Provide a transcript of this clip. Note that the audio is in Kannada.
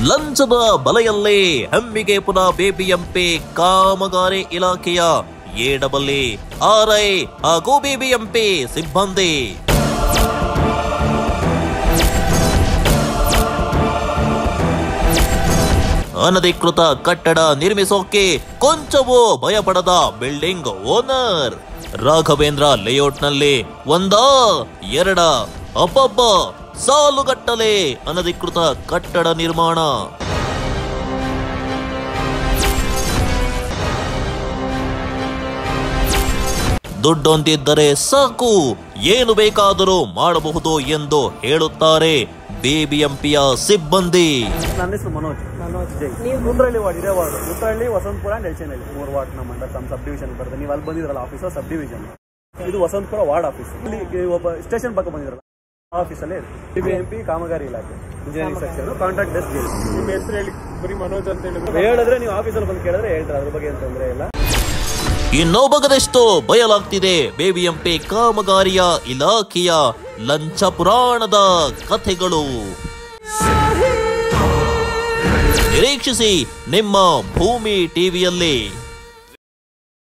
ಲಂಚದ ಬಲೆಯಲ್ಲಿ ಹೆಮ್ಮಿಗೆ ಪುನಃ ಬಿಬಿಎಂಪಿ ಕಾಮಗಾರಿ ಇಲಾಖೆಯ AARI ಹಾಗೂ ಬಿಬಿಎಂಪಿ ಸಿಬ್ಬಂದಿ. ಅನಧಿಕೃತ ಕಟ್ಟಡ ನಿರ್ಮಿಸೋಕೆ ಕೊಂಚವೂ ಭಯಪಡದ ಬಿಲ್ಡಿಂಗ್ ಓನರ್. ರಾಘವೇಂದ್ರ ಲೇಔಟ್ನಲ್ಲಿ ಒಂದಾ ಎರಡ ಅಬ್ಬಬ್ಬ ಸಾಲುಗಟ್ಟಲೆ ಅನಧಿಕೃತ ಕಟ್ಟಡ ನಿರ್ಮಾಣ. ದುಡ್ಡೊಂದಿದ್ದರೆ ಸಾಕು ಏನು ಬೇಕಾದರೂ ಮಾಡಬಹುದು ಎಂದು ಹೇಳುತ್ತಾರೆ ಬಿಬಿಎಂಪಿಯ ಸಿಬ್ಬಂದಿ. ನನ್ನ ಹೆಸರು ಮನೋಜ್ ಜೈ. ನೀವು ಮುಂದ್ರಳ್ಳಿ ವಾರ್ಡ್ ಇದೇ ward, Uttarahalli, Vasanthapura and Yelachenahalli 3 ward ನಮ್ಮ ಅಂಡರ್ ತಮ್ಮ ಸಬ್ ಡಿವಿಷನ್ ಬರ್ತದೆ. ನೀವು ಅಲ್ಲಿ ಬಂದಿದ್ರಲ್ಲ ಆಫೀಸ್ ಸಬ್ ಡಿವಿಷನ್, ಇದು ವಸಂತಪುರ ವಾರ್ಡ್ ಆಫೀಸ್. ಇಲ್ಲಿ ಒಬ್ಬ ಸ್ಟೇಷನ್ ಪಕ್ಕ ಬಂದಿದ್ರಲ್ಲ ಆಫೀಸಲ್ಲಿ ಬಿಬಿಎಂಪಿ ಕಾಮಗಾರಿ ಇಲಾಖೆ ಇಂಜಿನಿಯರಿಂಗ್ ಸೆಕ್ಷನ್ ಕಾಂಟ್ರಾಕ್ಟ್ ಡೆಸ್ಕ್. ನಿಮ್ಮ ಹೆಸರು ಹೇಳಿ, ಬರೀ ಮನೋಜ್ ಅಂತ ಹೇಳಿದ್ರೆ ನೀವು ಆಫೀಸಲ್ಲಿ ಬಂದು ಕೇಳಿದ್ರೆ ಹೇಳ್ತಾರೆ, ಅದ್ರ ಬಗ್ಗೆ ಏನು ತೊಂದರೆ ಇಲ್ಲ. ಇನ್ನೂ ಬಗದೆಷ್ಟು ಬಯಲಾಗ್ತಿದೆ ಬಿಬಿಎಂಪಿ ಕಾಮಗಾರಿಯ ಇಲಾಖೆಯ ಲಂಚ ಪುರಾಣದ ಕಥೆಗಳು. ನಿರೀಕ್ಷಿಸಿ ನಿಮ್ಮ ಭೂಮಿ ಟಿವಿಯಲ್ಲಿ.